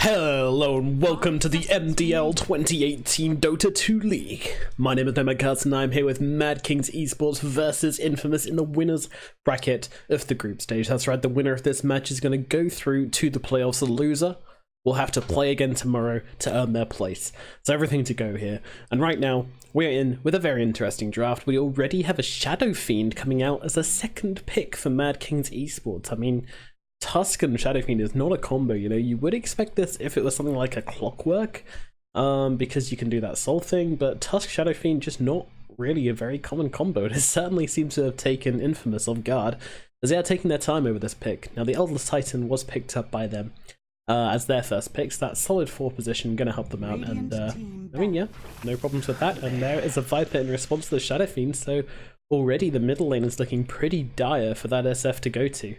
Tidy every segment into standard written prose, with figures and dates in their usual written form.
Hello and welcome to the MDL 2018 Dota 2 League. My name is NomadCasts and I'm here with Mad Kings Esports versus Infamous in the winners bracket of the group stage. That's right, the winner of this match is going to go through to the playoffs. The loser will have to play again tomorrow to earn their place. So everything to go here. And right now, we're in with a very interesting draft. We already have a Shadow Fiend coming out as a second pick for Mad Kings Esports. I mean, Tusk and Shadow Fiend is not a combo, you know. You would expect this if it was something like a Clockwork, because you can do that soul thing, but Tusk Shadow Fiend just not really a very common combo. It certainly seems to have taken Infamous off guard, as they are taking their time over this pick. Now the Eldest Titan was picked up by them as their first pick, so that solid 4 position going to help them out, and I mean, yeah, no problems with that. And there is a Viper in response to the Shadow Fiend, so already the middle lane is looking pretty dire for that SF to go to.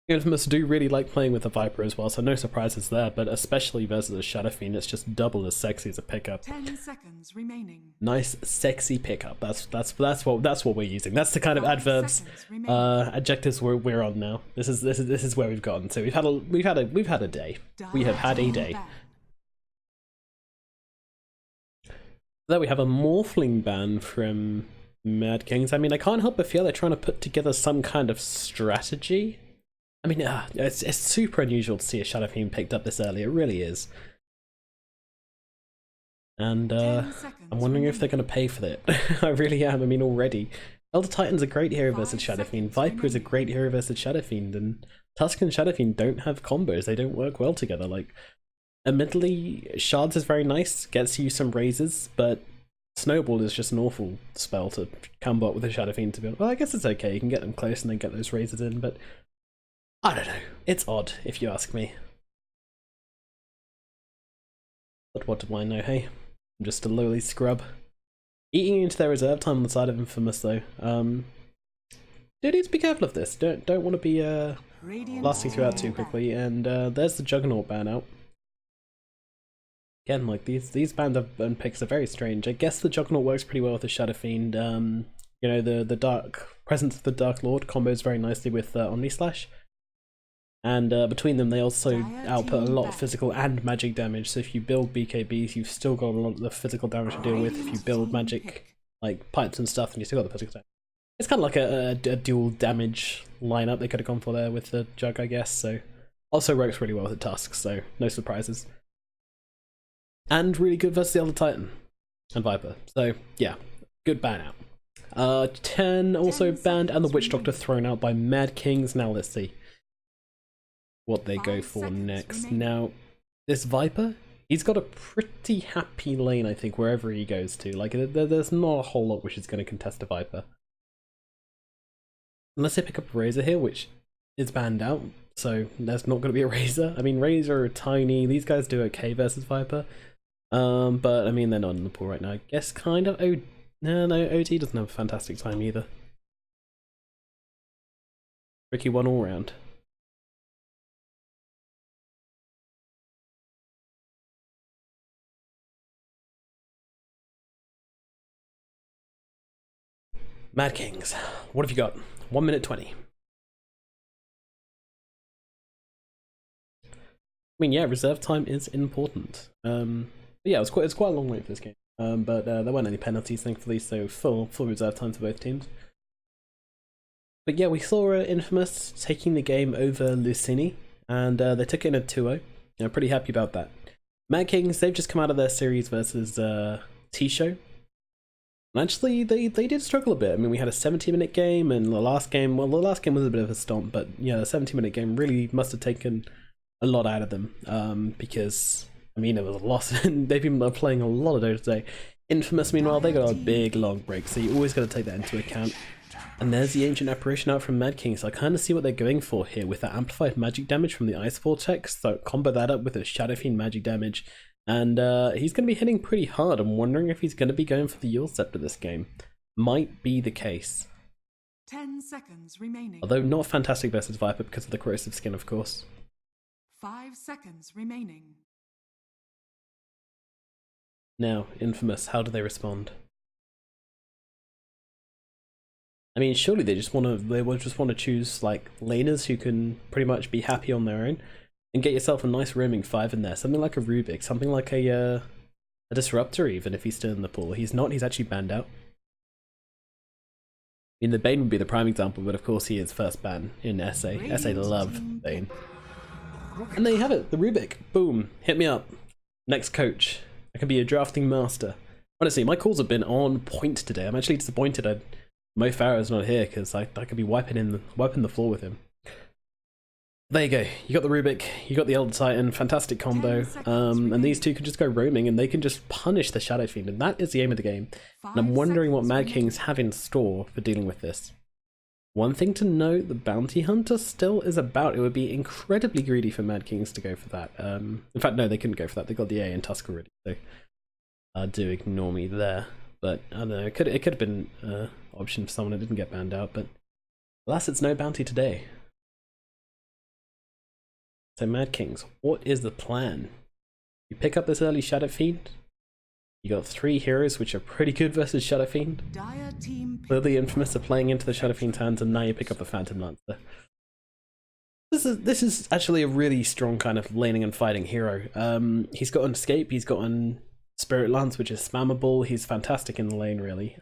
Infamous do really like playing with the Viper as well, so no surprises there, but especially versus a Shadow Fiend, it's just double as sexy as a pickup. 10 seconds remaining. Nice, sexy pickup. That's what we're using. That's the kind of adverbs, adjectives we're on now. This is where we've gotten to. We've had a day. We have had a day. There we have a Morphling ban from Mad Kings. I mean, I can't help but feel they're trying to put together some kind of strategy. I mean, it's super unusual to see a Shadow Fiend picked up this early. It really is. And I'm wondering if they're going to pay for it. I really am. I mean, already. Elder Titan's a great hero versus Shadow Fiend. Viper is a great hero versus Shadow Fiend. And Tusk and Shadow Fiend don't have combos. They don't work well together. Like, admittedly, Shards is very nice. Gets you some raises. But Snowball is just an awful spell to combo up with a Shadow Fiend to be honest. Well, I guess it's okay. You can get them close and then get those raises in. But I don't know. It's odd, if you ask me. But what do I know, hey? I'm just a lowly scrub. Eating into their reserve time on the side of Infamous, though. Do need to be careful of this. Don't want to be lasting throughout too quickly. And there's the Juggernaut ban out. Again, like these bans and picks are very strange. I guess the Juggernaut works pretty well with the Shadow Fiend. You know, the Dark Presence of the Dark Lord combos very nicely with Omni Slash. And between them, they also output a lot of physical and magic damage. So if you build BKBs, you've still got a lot of the physical damage to deal with. If you build magic, like pipes and stuff, and you still got the physical damage. It's kind of like a dual damage lineup they could have gone for there with the Jug, I guess. So also works really well with the Tusk, so no surprises. And really good versus the Elder Titan and Viper. So yeah, good ban out. 10 also banned, and the Witch Doctor thrown out by Mad Kings. Now let's see what they go for next. Now, this Viper, he's got a pretty happy lane, I think, wherever he goes to. Like, there's not a whole lot which is going to contest a Viper. Unless they pick up a Razor here, which is banned out, so there's not going to be a Razor. I mean, Razor are tiny. These guys do okay versus Viper. But, I mean, they're not in the pool right now. I guess kind of. No, OT doesn't have a fantastic time either. Tricky one all round. Mad Kings, what have you got? 1 minute 20. I mean, yeah, reserve time is important. Yeah, it's quite a long wait for this game. But there weren't any penalties, thankfully, so full reserve time for both teams. But yeah, we saw Infamous taking the game over Lucini, and they took it in a 2-0. I'm pretty happy about that. Mad Kings, they've just come out of their series versus T-Show. And actually, they did struggle a bit. I mean, we had a 70-minute game, and the last game was a bit of a stomp, but yeah, the 70-minute game really must have taken a lot out of them, because, I mean, it was a loss, and they've been playing a lot of Dota today. Infamous, meanwhile, they got a big, long break, so you always got to take that into account. And there's the Ancient Apparition out from Mad King, so I kind of see what they're going for here with that amplified magic damage from the Ice Vortex, so combo that up with a Shadow Fiend magic damage. And he's going to be hitting pretty hard. I'm wondering if he's going to be going for the Yule Scepter this game. Might be the case. 10 seconds remaining. Although not fantastic versus Viper because of the corrosive skin, of course. 5 seconds remaining. Now, Infamous, how do they respond? I mean, surely they will just want to choose like laners who can pretty much be happy on their own, and get yourself a nice roaming 5 in there. Something like a Rubik, something like a Disruptor, even if he's still in the pool. He's not, he's actually banned out. I mean, the Bane would be the prime example, but of course he is first ban in SA. SA love Bane. And there you have it, the Rubik. Boom, hit me up. Next coach. I can be a drafting master. Honestly, my calls have been on point today. I'm actually disappointed Mo Farah's not here, because I could be wiping the floor with him. There you go. You got the Rubik, you got the Elder Titan, fantastic combo, and these two can just go roaming and they can just punish the Shadow Fiend, and that is the aim of the game. And I'm wondering what Mad Kings have in store for dealing with this. One thing to note, the Bounty Hunter still is about. It would be incredibly greedy for Mad Kings to go for that. In fact, no, they couldn't go for that. They got the A and Tusk already, so do ignore me there. But I don't know, it could have been an option for someone that didn't get banned out, but alas, it's no bounty today. So Mad Kings, what is the plan? You pick up this early Shadow Fiend. You got 3 heroes which are pretty good versus Shadow Fiend. Clearly Infamous are playing into the Shadow Fiend's hands, and now you pick up the Phantom Lancer. This is actually a really strong kind of laning and fighting hero. He's got an escape, he's got an Spirit Lance which is spammable, he's fantastic in the lane really.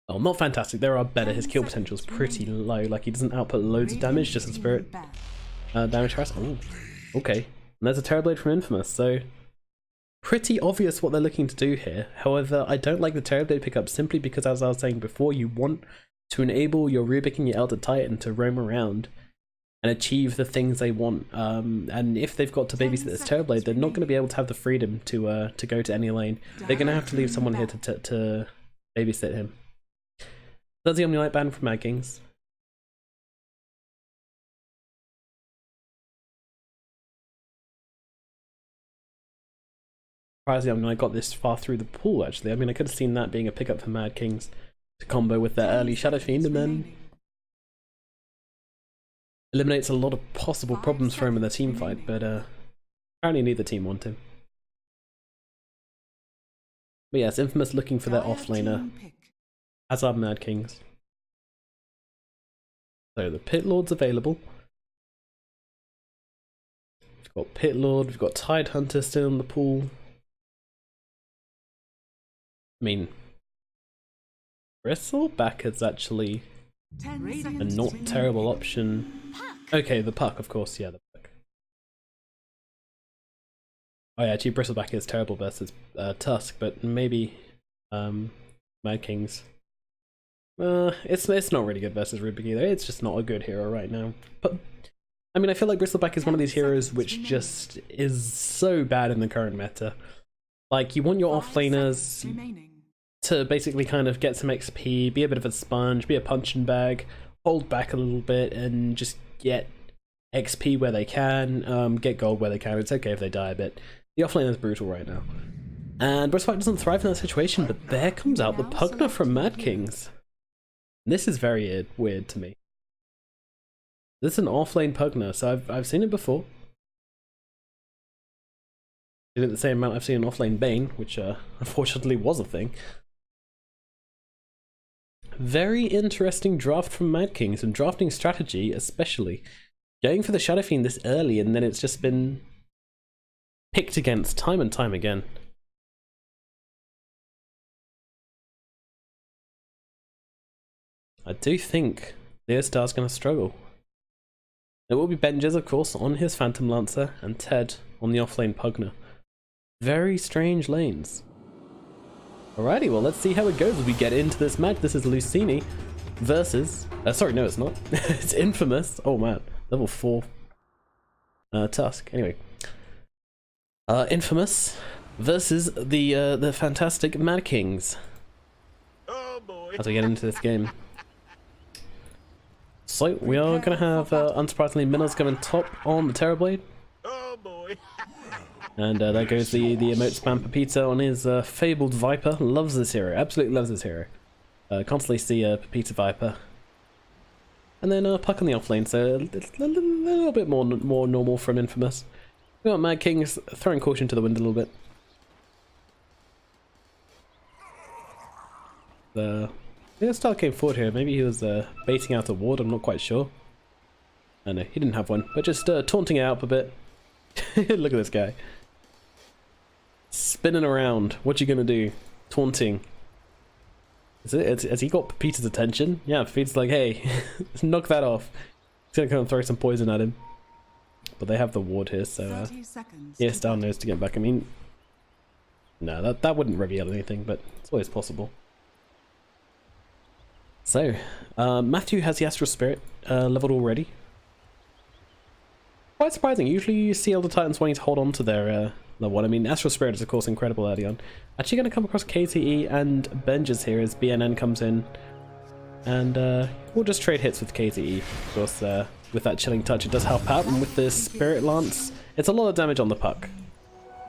Well, not fantastic, there are better. His kill potential is pretty low, like he doesn't output loads of damage, just a Spirit damage harass. Oh, okay. And there's a Terrorblade from Infamous, so pretty obvious what they're looking to do here. However, I don't like the Terrorblade pickup simply because, as I was saying before, you want to enable your Rubik and your Elder Titan to roam around and achieve the things they want. And if they've got to babysit this Terrorblade, they're not going to be able to have the freedom to go to any lane. They're going to have to leave someone here to babysit him. That's the Omnilight ban from Mad Kings. Surprisingly, I mean, I got this far through the pool actually. I mean, I could have seen that being a pickup for Mad Kings to combo with their early Shadow Fiend, and then eliminates a lot of possible problems for him in the team fight, but apparently neither team want him. But yes, Infamous looking for their offlaner, as are Mad Kings. So the Pit Lord's available. We've got Pit Lord, we've got Tide Hunter still in the pool. I mean, Bristleback is actually a not terrible option. Okay, the Puck, of course, yeah, the Puck. Oh yeah, actually Bristleback is terrible versus Tusk, but maybe Mad Kings. It's not really good versus Rubik either. It's just not a good hero right now. But I mean, I feel like Bristleback is one of these heroes which just is so bad in the current meta. Like, you want your offlaners to basically kind of get some XP, be a bit of a sponge, be a punching bag, hold back a little bit, and just get XP where they can, get gold where they can. It's okay if they die a bit. The offlaner is brutal right now. And Bristleback doesn't thrive in that situation, but there comes out the Pugner from Mad Kings. This is very weird to me. This is an offlane Pugner, so I've seen it before. Seen it the same amount I've seen an offlane Bane, which unfortunately was a thing. Very interesting draft from Mad Kings, and drafting strategy especially. Going for the Shadow Fiend this early, and then it's just been picked against time and time again. I do think Leostar's going to struggle. It will be Benjers, of course, on his Phantom Lancer, and Ted on the offlane Pugner. Very strange lanes. Alrighty, well, let's see how it goes as we get into this match. This is Lucini versus... sorry, no, it's not. It's Infamous. Oh, man. Level 4. Tusk. Anyway. Infamous versus the fantastic Mad Kings. Oh boy. As we get into this game. So, we are going to have, unsurprisingly, Minnows coming top on the Terrorblade. Oh boy. And there goes the emote spam Pepita on his fabled Viper. Loves this hero, absolutely loves this hero. Constantly see Pepita Viper. And then Puck on the offlane, so a little bit more normal from Infamous. We got Mad Kings throwing caution to the wind a little bit. Yeah, Star came forward here. Maybe he was baiting out a ward, I'm not quite sure. I know, he didn't have one, but just taunting it out a bit. Look at this guy. Spinning around. What you gonna do? Taunting. Has he got Peter's attention? Yeah, Peter's like, hey, knock that off. He's gonna come and throw some poison at him. But they have the ward here, so yeah, Star knows to get back. I mean, no, that wouldn't reveal anything, but it's always possible. So, Matthew has the Astral Spirit leveled already. Quite surprising. Usually you see Elder Titans wanting to hold on to their level 1. I mean, Astral Spirit is of course incredible early on. Actually going to come across KTE and Benjers here as BNN comes in. And we'll just trade hits with KTE. Of course, with that Chilling Touch it does help out. And with the Spirit Lance, it's a lot of damage on the puck.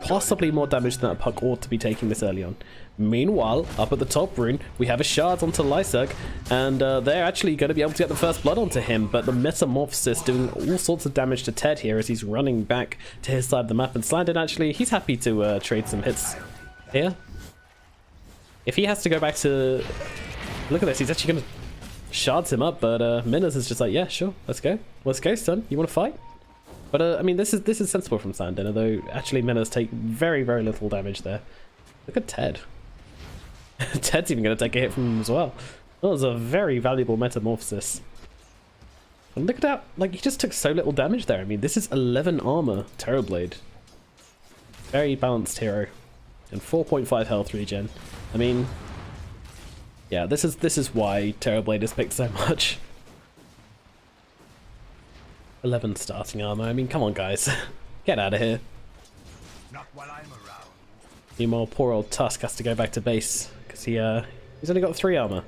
Possibly more damage than that puck ought to be taking this early on. Meanwhile, up at the top rune, we have a shard onto Lyserg, and they're actually going to be able to get the first blood onto him, but the Metamorphosis doing all sorts of damage to Ted here as he's running back to his side of the map, and Slandon actually, he's happy to trade some hits here. If he has to go back to... Look at this, he's actually going to shards him up, but Minners is just like, yeah, sure, let's go. Let's go, son. You want to fight? But I mean, this is sensible from Slandon, although actually Minners take very, very little damage there. Look at Ted. Ted's even going to take a hit from him as well. That was a very valuable Metamorphosis. And look at that, like, he just took so little damage there. I mean, this is 11 armor, Terrorblade. Very balanced hero. And 4.5 health regen. I mean, yeah, this is why Terrorblade is picked so much. 11 starting armor. I mean, come on, guys. Get out of here. Not while I'm around. Meanwhile, poor old Tusk has to go back to base because he's only got 3 armor.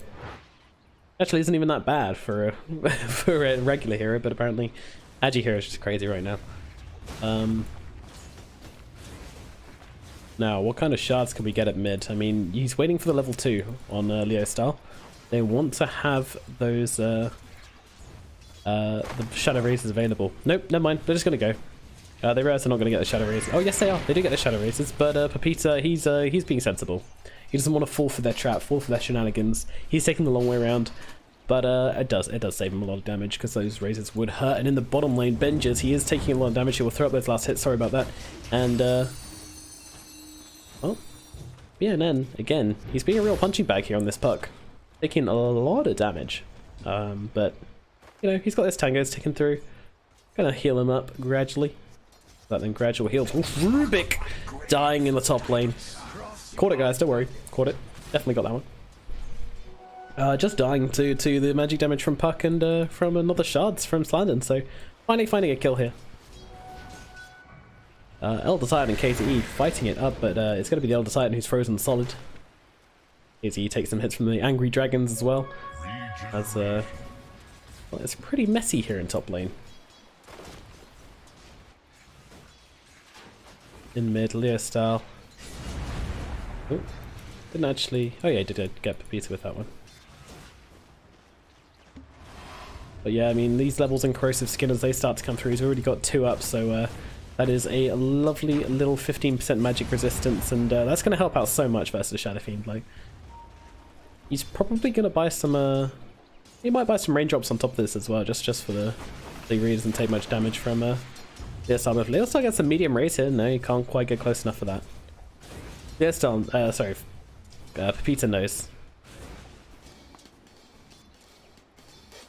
Actually, isn't even that bad for a for a regular hero, but apparently, Agi hero is just crazy right now. Now, what kind of shards can we get at mid? I mean, he's waiting for the level 2 on Leo style. They want to have those the Shadow Razors available. Nope, never mind. They're just gonna go. They realize they're not gonna get the Shadow Razors. Oh yes, they are. They do get the Shadow Razors, but Pepita, he's being sensible. He doesn't want to fall for their trap, fall for their shenanigans. He's taking the long way around, but it does save him a lot of damage because those razors would hurt. And in the bottom lane, Benjers, he is taking a lot of damage. He will throw up those last hits. Sorry about that. And well, BNN again. He's being a real punching bag here on this puck, taking a lot of damage. But you know, he's got this Tango's ticking through. Gonna heal him up gradually. That then gradual heal. Rubik dying in the top lane. Caught it, guys. Don't worry. Caught it. Definitely got that one. Just dying to the magic damage from Puck and from another shards from Slandon. So finally finding a kill here. Elder Titan and KTE fighting it up, but it's going to be the Elder Titan who's frozen solid. KTE takes some hits from the Angry Dragons as well. As well, it's pretty messy here in top lane. In mid, Leo style. Oh, didn't actually... Oh yeah, he did get Pepita with that one. But yeah, I mean, these levels in Corrosive Skin, as they start to come through, he's already got 2 up, so that is a lovely little 15% magic resistance, and that's going to help out so much versus Shadow Fiend. Like, he's probably going to buy some... he might buy some raindrops on top of this as well, just for the degree he doesn't take much damage from the Star. He also gets some medium raise here. No, you can't quite get close enough for that. Yeah, still, sorry, Pepita knows.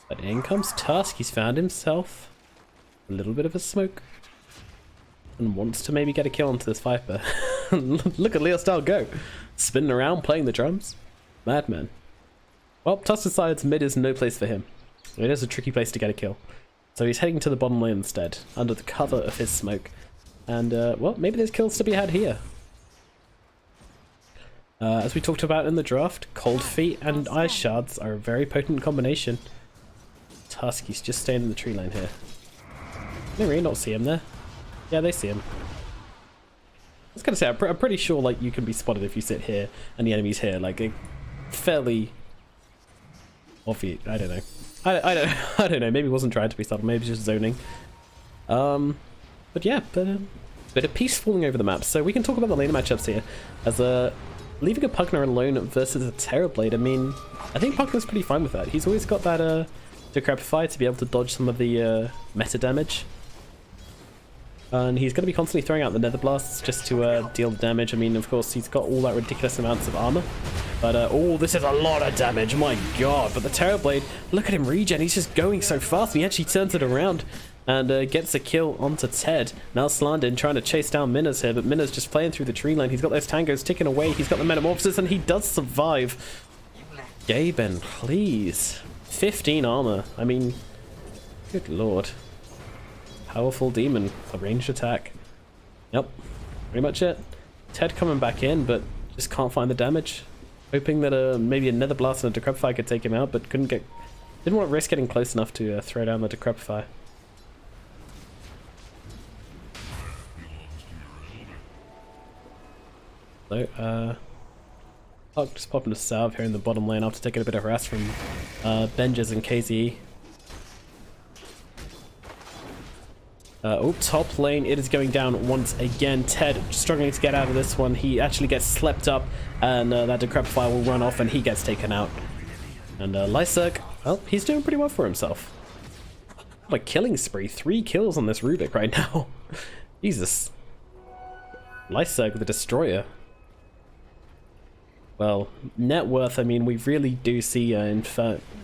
But in comes Tusk. He's found himself a little bit of a smoke and wants to maybe get a kill onto this Viper. Look at Leo Style go, spinning around, playing the drums. Madman. Well, Tusk decides mid is no place for him. It is a tricky place to get a kill. So he's heading to the bottom lane instead, under the cover of his smoke. And, well, maybe there's kills to be had here. As we talked about in the draft, Cold Feet and Ice Shards are a very potent combination. Tusk, he's just staying in the tree line here. They really not see him there. Yeah, they see him. I was gonna say, I'm pretty sure like you can be spotted if you sit here and the enemy's here. Like, a fairly obvious. I don't know. I don't know. Maybe it wasn't trying to be subtle. Maybe just zoning. But yeah, bit of peace falling over the map. So we can talk about the laner matchups here. As leaving a Pugner alone versus a Terrorblade, I mean, I think Pugner's pretty fine with that. He's always got that Decrepify to be able to dodge some of the meta damage. And he's going to be constantly throwing out the Nether Blasts just to deal the damage. I mean, of course, he's got all that ridiculous amounts of armor. But, oh, this is a lot of damage, my god. But the Terrorblade, look at him regen. He's just going so fast. And he actually turns it around and gets a kill onto Ted. Now Slandin trying to chase down Minas here, but Minas just playing through the tree line. He's got those tangos ticking away. He's got the Metamorphosis, and he does survive. Gaben, please. 15 armor. I mean, good lord. Powerful demon, a ranged attack. Yep, pretty much it. Ted coming back in, but just can't find the damage. Hoping that maybe a Nether Blast and a Decrepify could take him out, but couldn't get. Didn't want to risk getting close enough to throw down the Decrepify. So, Puck just popping to salve here in the bottom lane after taking a bit of harass from Benjas and KZE. Oh, top lane, it is going down once again. Ted struggling to get out of this one. He actually gets slept up, and that Decrepify will run off, and he gets taken out. And Lyserg, well, he's doing pretty well for himself. What a killing spree. 3 kills on this Rubik right now. Jesus. Lyserg the Destroyer. Well, net worth, I mean, we really do see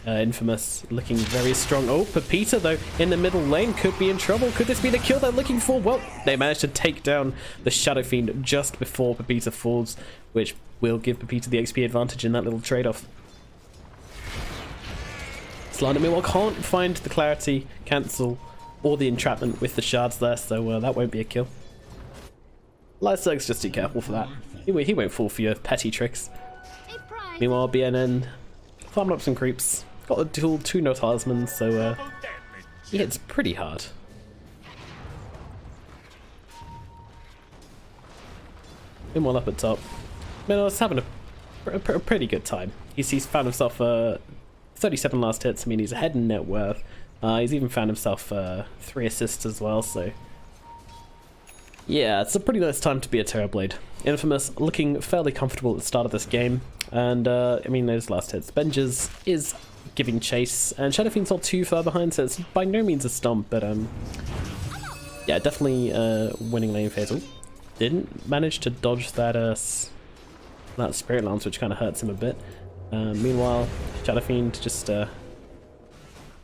Infamous looking very strong. Oh, Pepita, though, in the middle lane could be in trouble. Could this be the kill they're looking for? Well, they managed to take down the Shadow Fiend just before Pepita falls, which will give Pepita the XP advantage in that little trade-off. Slander, meanwhile, can't find the clarity, cancel, or the entrapment with the shards there, so that won't be a kill. Lyserg's just too careful for that. He won't fall for your petty tricks. Meanwhile, BNN farming up some creeps. Got the two no talismans, so he hits pretty hard. Meanwhile, up at top, Minos having a pretty good time. He's found himself 37 last hits. I mean, he's ahead in net worth. He's even found himself 3 assists as well, so yeah, it's a pretty nice time to be a Terrorblade. Infamous looking fairly comfortable at the start of this game, and I mean, those last hits. Benjas is giving chase, and Shadow Fiend's not too far behind, so it's by no means a stomp, but yeah, definitely winning lane phase. Ooh, didn't manage to dodge that that Spirit Lance, which kind of hurts him a bit. Meanwhile, Shadow Fiend just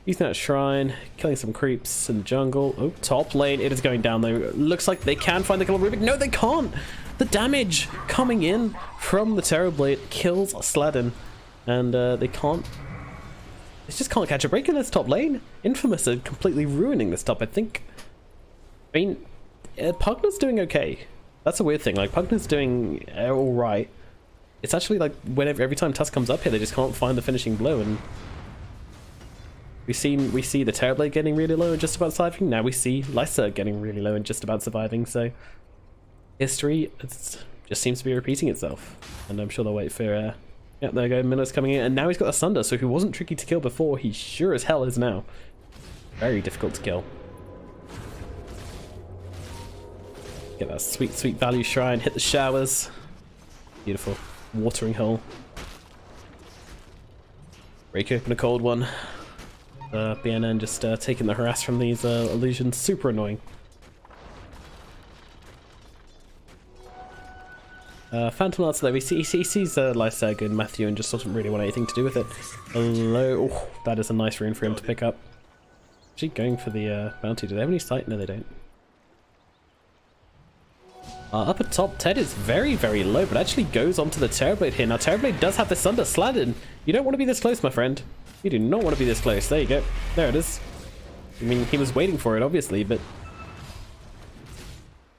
using that shrine, killing some creeps in the jungle. Oh, top lane, it is going down though. Looks like they can find the kill Rubik. No, they can't! The damage coming in from the Terrorblade kills Sladin. And they just can't catch a break in this top lane. Infamous are completely ruining this top, I think. I mean, Pugner's doing okay. That's a weird thing, like Pugner's doing alright. It's actually like every time Tusk comes up here, they just can't find the finishing blow, and we see the Terrorblade getting really low and just about surviving. Now we see Lyserg getting really low and just about surviving. So history just seems to be repeating itself. And I'm sure they'll wait for yeah, there you go, Minos coming in, and now he's got a Sunder. So who wasn't tricky to kill before, he sure as hell is now. Very difficult to kill. Get that sweet, sweet value shrine. Hit the showers. Beautiful watering hole. Break open a cold one. BNN just taking the harass from these illusions. Super annoying. Phantom Lance though, he sees Lyserg and Matthew and just doesn't really want anything to do with it. Hello. Oh, that is a nice rune for him to pick up. Actually going for the bounty. Do they have any sight? No, they don't. Up at top, Ted is very, very low, but actually goes onto the Terrorblade here. Now, Terrorblade does have the Sunder. Sladin, you don't want to be this close, my friend. You do not want to be this close. There you go. There it is. I mean, he was waiting for it, obviously, but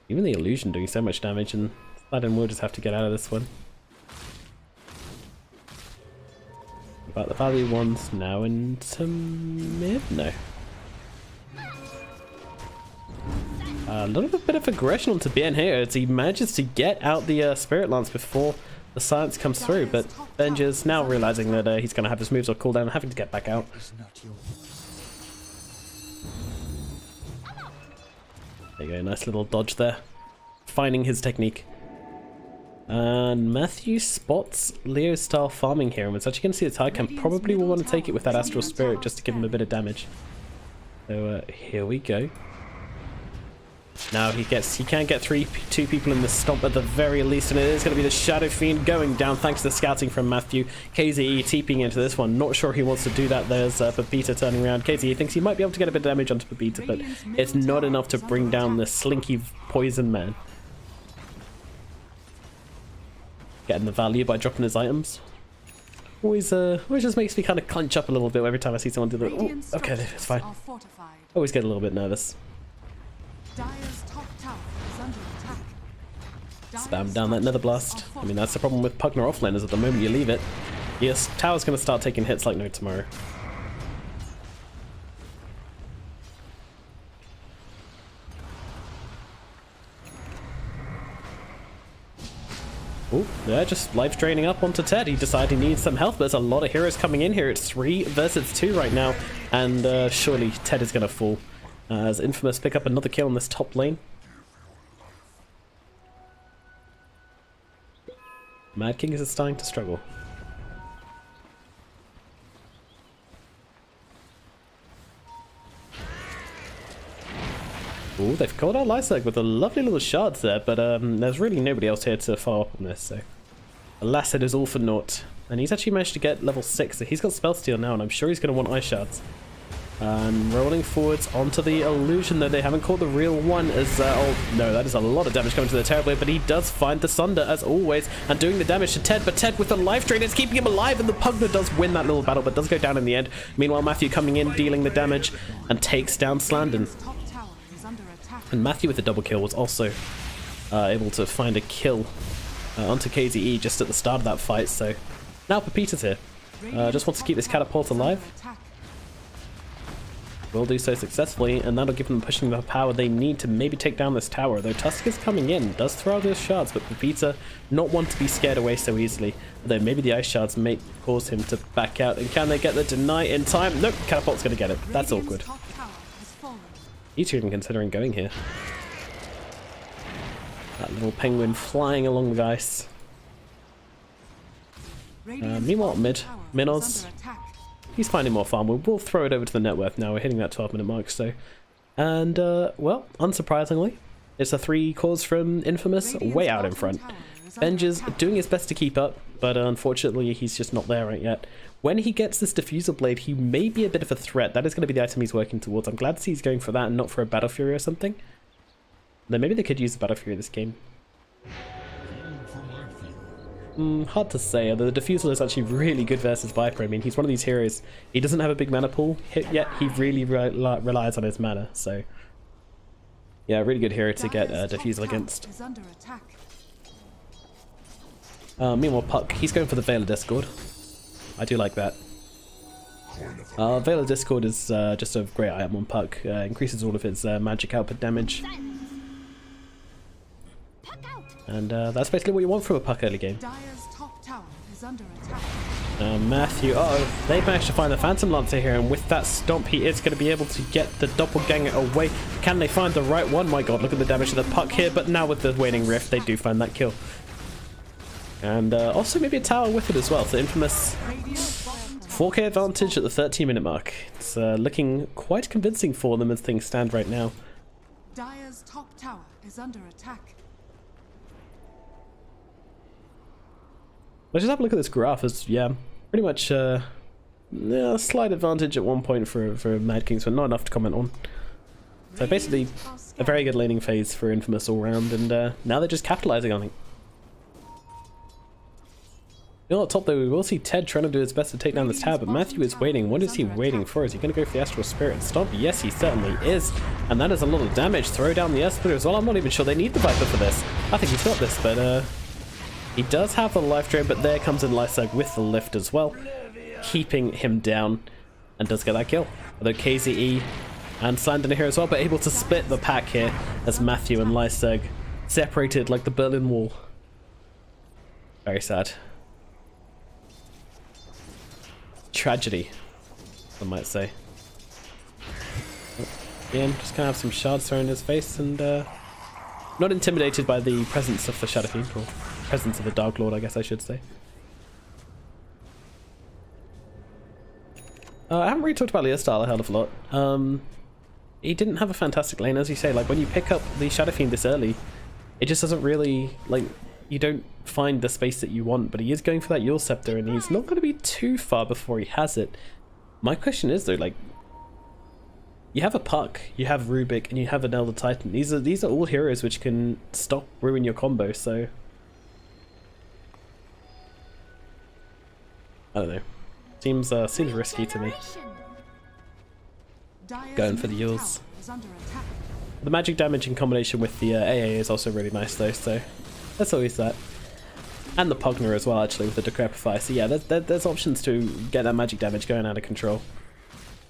even the illusion doing so much damage, and Sladin will just have to get out of this one. About the value ones now into mid? No. A little bit of aggression onto BN here as he manages to get out the Spirit Lance before the silence comes through, but Benja's now realizing that he's going to have his moves on cooldown and having to get back out. There you go, nice little dodge there. Finding his technique. And Matthew spots Leo style farming here, and it's actually going to see the tide camp. Probably will want to take it with that Astral Spirit just to give him a bit of damage. So here we go. Now he can get two people in the stomp at the very least, and it is going to be the Shadow Fiend going down thanks to the scouting from Matthew. KZE TPing into this one. Not sure he wants to do that. There's Pepita turning around. KZE thinks he might be able to get a bit of damage onto Pepita, but it's not enough to bring down the slinky poison man. Getting the value by dropping his items. Always just makes me kind of clench up a little bit every time I see someone do that. Oh, okay, it's fine. Always get a little bit nervous. Spam down that Nether Blast. I mean, that's the problem with Pugner offlaners. At the moment you leave it, yes, tower's going to start taking hits like no tomorrow. Oh, yeah, just life draining up onto Ted. He decided he needs some health, but there's a lot of heroes coming in here. It's 3 versus 2 right now, and surely Ted is going to fall. As Infamous pick up another kill in this top lane. Mad King is starting to struggle. Ooh, they've called out Lyserg with a lovely little shards there, but there's really nobody else here to follow up on this, so alas, it is all for naught. And he's actually managed to get level 6, so he's got Spell Steal now, and I'm sure he's going to want Ice Shards. And rolling forwards onto the illusion, though they haven't caught the real one, as oh no, that is a lot of damage coming to the Terrorblade, but he does find the Sunder as always, and doing the damage to Ted, but Ted with the life drain is keeping him alive, and the Pugner does win that little battle, but does go down in the end. Meanwhile, Matthew coming in, dealing the damage, and takes down Slandon. And Matthew with the double kill was also able to find a kill onto KZE just at the start of that fight, so now Pepita's here. Just wants to keep this catapult alive. Will do so successfully, and that'll give them pushing the power they need to maybe take down this tower. Though Tusk is coming in, does throw out those shards, but Pepita not one to be scared away so easily. Although maybe the ice shards may cause him to back out, and can they get the deny in time? Nope, catapult's gonna get it. That's awkward. He's even considering going here. That little penguin flying along the ice. Meanwhile, Minos, he's finding more farm. We'll throw it over to the net worth now. We're hitting that 12-minute mark, so. And, well, unsurprisingly, it's a 3 cores from Infamous way out in front. Benji's doing his best to keep up, but unfortunately he's just not there right yet. When he gets this Diffusal Blade, he may be a bit of a threat. That is going to be the item he's working towards. I'm glad to see he's going for that and not for a Battle Fury or something. Though maybe they could use the Battle Fury this game. Hard to say, although the Diffusal is actually really good versus Viper. I mean, he's one of these heroes. He doesn't have a big mana pool, yet he really relies on his mana, so. Yeah, really good hero to get Diffusal against. Meanwhile, Puck, he's going for the Veil of Discord. I do like that. Veil of Discord is just a great item on Puck. Increases all of his magic output damage. And that's basically what you want from a Puck early game. Matthew, they've managed to find the Phantom Lancer here, and with that stomp he is going to be able to get the Doppelganger away. Can they find the right one? My god, look at the damage to the Puck here, but now with the Waning Rift they do find that kill. And also maybe a tower with it as well. So Infamous 4k advantage at the 13-minute mark. It's looking quite convincing for them as things stand right now. Dire's top tower is under attack. Let's just have a look at this graph. As yeah, pretty much a slight advantage at one point for Mad Kings, but not enough to comment on. So basically a very good laning phase for Infamous all round, and now they're just capitalizing on it. You know, at top though, we will see Ted trying to do his best to take down this tower, but Matthew is waiting. What is he waiting for? Is he going to go for the Astral Spirit and stomp? Yes, he certainly is. And that is a lot of damage. Throw down the Esper as well. I'm not even sure they need the Viper for this. I think he's got this, but he does have the life drain, but there comes in Lyserg with the lift as well, keeping him down, and does get that kill. Although KZE and Slandon are here as well, but able to split the pack here as Matthew and Lyserg separated like the Berlin Wall. Very sad. Tragedy, I might say. Ian just kind of have some shards thrown in his face, and not intimidated by the presence of the Shadow Fiend. Cool. presence of the Dark Lord, I guess I should say. I haven't really talked about Leah's style a hell of a lot. He didn't have a fantastic lane, as you say. Like, when you pick up the Shadow Fiend this early, it just doesn't really, like, you don't find the space that you want, but he is going for that Yule Scepter, and he's not going to be too far before he has it. My question is, though, like, you have a Puck, you have Rubik, and you have an Elder Titan. These are all heroes which can stop, ruin your combo, so... I don't know. Seems risky to me. Going for the Yules. The magic damage in combination with the AA is also really nice though, so that's always that. And the Pugner as well, actually, with the Decrepify. So yeah, there's options to get that magic damage going out of control.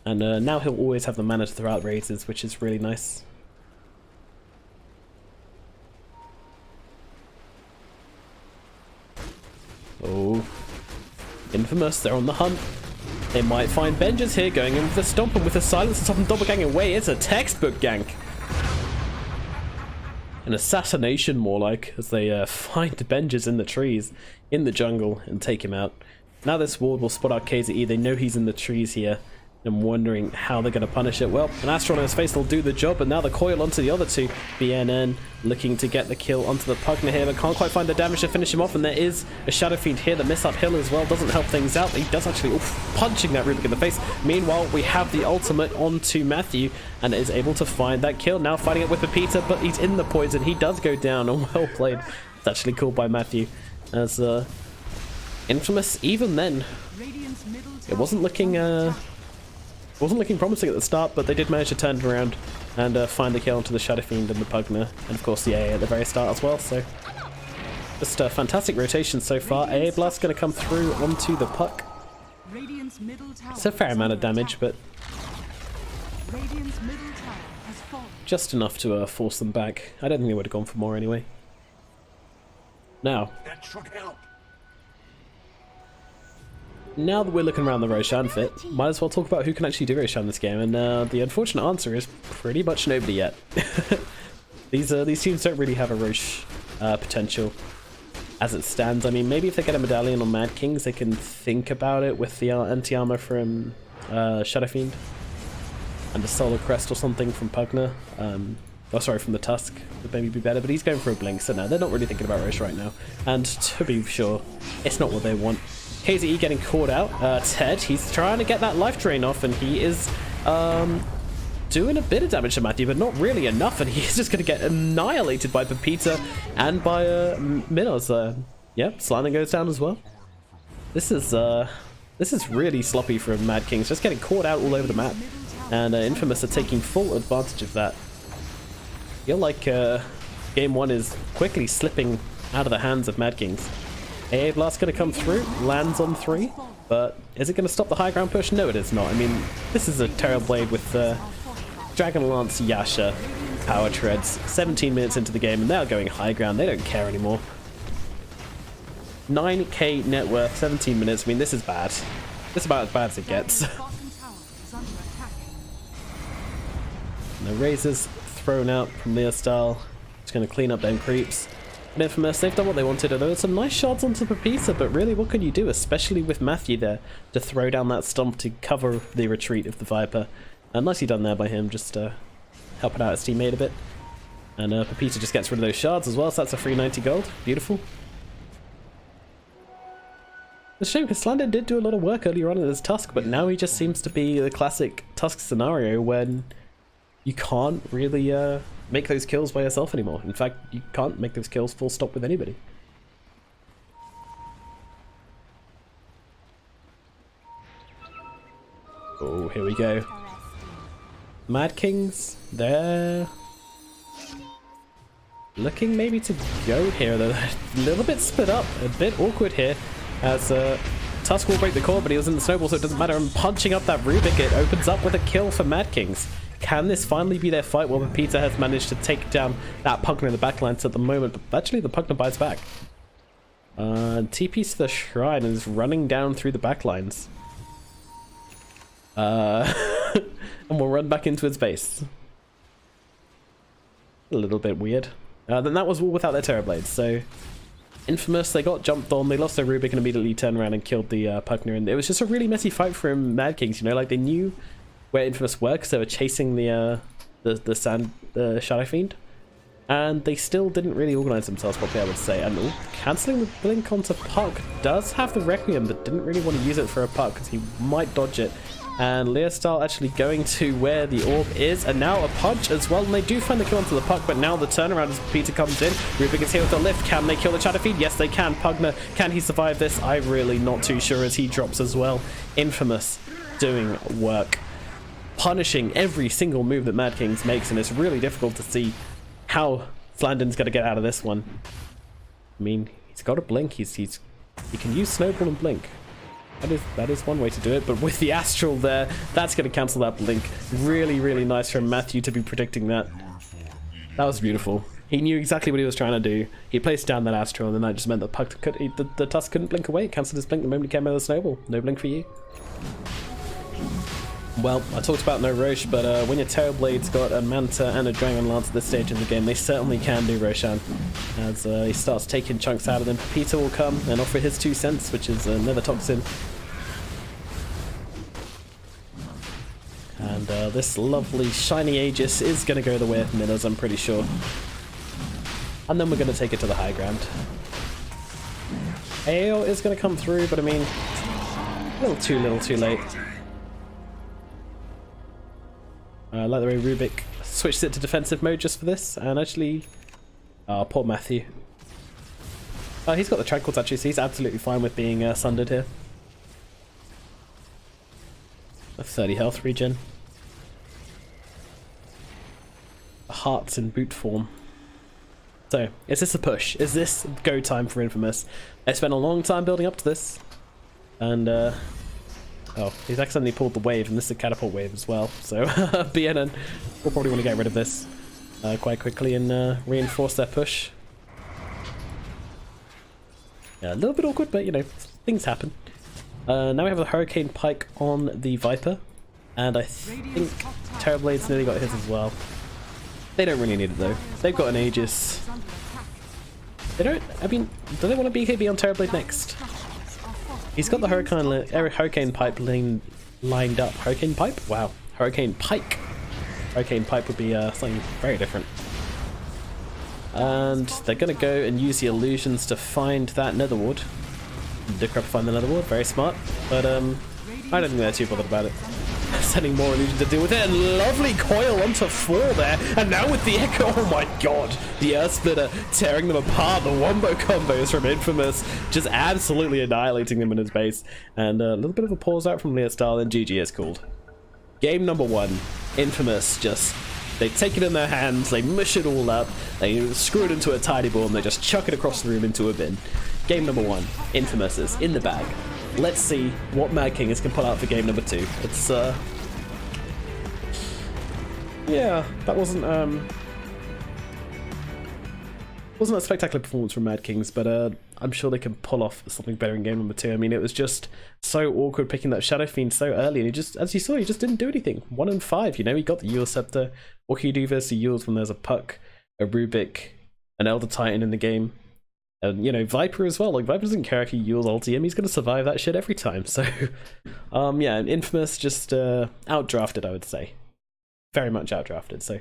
And now he'll always have the mana to throw out raises, which is really nice. Oh. Infamous, they're on the hunt. They might find Benjers here, going in with a stomp and with a silence and top and double gang away. It's a textbook gank. An assassination, more like, as they find Benjers in the trees, in the jungle, and take him out. Now this ward will spot out KZE. They know he's in the trees here. I'm wondering how they're going to punish it. Well, an Astron on his face will do the job, but now the coil onto the other two. BNN looking to get the kill onto the Pugner here, but can't quite find the damage to finish him off, and there is a Shadow Fiend here. The miss uphill as well doesn't help things out. He does actually, punching that Rubik in the face. Meanwhile, we have the ultimate onto Matthew, and is able to find that kill. Now fighting it with Pepita, but he's in the poison. He does go down, and well played. It's actually called by Matthew. As Infamous, even then, it wasn't looking promising at the start, but they did manage to turn it around and find the kill onto the Shadow Fiend and the Pugner, and of course the AA at the very start as well. So just a fantastic rotation so far. AA Blast going to come through onto the Puck. It's a fair amount of damage, but just enough to force them back. I don't think they would have gone for more anyway. Now that we're looking around the Roshan fit, might as well talk about who can actually do Roshan this game, and the unfortunate answer is pretty much nobody yet. These teams don't really have a Rosh potential as it stands. I mean, maybe if they get a medallion on Mad Kings, they can think about it with the anti-armor from Shadow Fiend and a Solar Crest or something from Pugner. Oh, sorry, from the Tusk would maybe be better, but he's going for a Blink, so no, they're not really thinking about Rosh right now. And to be sure, it's not what they want. KZE getting caught out. Ted, he's trying to get that life drain off, and he is doing a bit of damage to Matthew, but not really enough, and he's just going to get annihilated by Pepita and by Minos. Yep, Slander goes down as well. This is really sloppy from Mad Kings, just getting caught out all over the map, and Infamous are taking full advantage of that. I feel like game one is quickly slipping out of the hands of Mad Kings. AA Blast going to come through, lands on 3, but is it going to stop the high ground push? No, it is not. I mean, this is a Terror Blade with Dragon Lance, Yasha, Power Treads, 17 minutes into the game, and they're going high ground. They don't care anymore. 9k net worth, 17 minutes. I mean, this is bad. This is about as bad as it gets. The razors thrown out from their style. Just going to clean up them creeps. And Infamous, they've done what they wanted. There were some nice shots onto Pepita, but really, what can you do, especially with Matthew there, to throw down that stump to cover the retreat of the Viper? And nicely done there by him, just helping out his teammate a bit. And Pepita just gets rid of those shards as well, so that's a free 90 gold. Beautiful. It's a shame, because Slander did do a lot of work earlier on in his Tusk, but now he just seems to be the classic Tusk scenario when you can't really make those kills by yourself anymore. In fact, you can't make those kills full stop with anybody. Oh, here we go. Mad Kings, they're looking maybe to go here. They're a little bit split up, a bit awkward here, as Tusk will break the core, but he was in the snowball, so it doesn't matter. And punching up that Rubik, it opens up with a kill for Mad Kings. Can this finally be their fight? Well, Pepita has managed to take down that Pugner in the backlines at the moment, but actually the Pugner bites back. TP's to the shrine and is running down through the backlines. And we'll run back into its base. A little bit weird. Then that was all without their Terror Blades, so Infamous, they got jumped on, they lost their Rubik and immediately turned around and killed the Pugner, and it was just a really messy fight from Mad Kings, you know, like they knew where Infamous were because they were chasing the Shadow Fiend, and they still didn't really organize themselves properly, I would say. And cancelling the blink onto Puck does have the Requiem, but didn't really want to use it for a Puck because he might dodge it. And Leostyle actually going to where the orb is, and now a punch as well, and they do find the kill onto the Puck, but now the turnaround as Peter comes in. Rubik is here with the lift. Can they kill the Shadow Fiend? Yes, they can. Pugner, can he survive this? I'm really not too sure as he drops as well. Infamous doing work, punishing every single move that Mad Kings makes, and it's really difficult to see how Flandin's going to get out of this one. I mean, he's got a blink. He can use Snowball and blink. That is one way to do it, but with the Astral there, that's going to cancel that blink. Really, really nice from Matthew to be predicting that. That was beautiful. He knew exactly what he was trying to do. He placed down that Astral, and then that just meant that Puck the Tusk couldn't blink away. It cancelled his blink the moment he came out of the Snowball. No blink for you. Well, I talked about no Roche, but when your Terrorblade's got a Manta and a Dragon Lance at this stage in the game, they certainly can do Roshan. As he starts taking chunks out of them, Peter will come and offer his 2 cents, which is Nether Toxin. And this lovely shiny Aegis is going to go the way of Minnows, I'm pretty sure. And then we're going to take it to the high ground. AO is going to come through, but I mean, a little too late. I like the way Rubik switched it to defensive mode just for this, and actually, poor Matthew. He's got the Tranquils actually, so he's absolutely fine with being sundered here. A 30 health regen. Hearts in boot form. So, is this a push? Is this go time for Infamous? I spent a long time building up to this, and oh, he's accidentally pulled the wave, and this is a catapult wave as well. So BNN will probably want to get rid of this quite quickly and reinforce their push. Yeah, a little bit awkward, but you know, things happen. Now we have the Hurricane Pike on the Viper, and I think Terrorblade's nearly got his as well. They don't really need it though. They've got an Aegis. They don't, I mean, do they want to BKB on Terrorblade next? He's got the Hurricane Pipe lined up. Hurricane Pipe? Wow. Hurricane Pike. Hurricane Pipe would be something very different. And they're going to go and use the illusions to find that Nether Ward. Decrep find the Nether Ward, very smart. But I don't think they're too bothered about it. Sending more illusions to deal with it, and lovely coil onto 4 there, and now with the Echo, oh my god, the Earth Splitter tearing them apart, the wombo combos from Infamous, just absolutely annihilating them in his base, and a little bit of a pause out from Leostyle, and GG is called. Game number 1, Infamous just, they take it in their hands, they mush it all up, they screw it into a tidy ball, and they just chuck it across the room into a bin. Game number 1, Infamous is in the bag. Let's see what Mad Kings can pull out for game number 2. It's yeah, that wasn't a spectacular performance from Mad Kings, but I'm sure they can pull off something better in game number 2. I mean, it was just so awkward picking that Shadow Fiend so early, and he just, as you saw, he just didn't do anything. 1 and 5, you know, he got the Yule Scepter. What can you do versus Yules when there's a Puck, a Rubik, an Elder Titan in the game? And, you know, Viper as well. Like, Viper doesn't care if you Yules ulti him, he's going to survive that shit every time. So, yeah, Infamous just outdrafted, I would say. Very much outdrafted. So,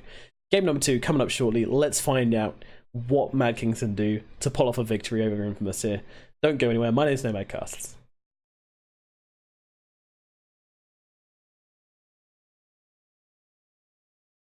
game number 2 coming up shortly. Let's find out what Mad Kings can do to pull off a victory over Infamous here. Don't go anywhere. My name's NomadCasts.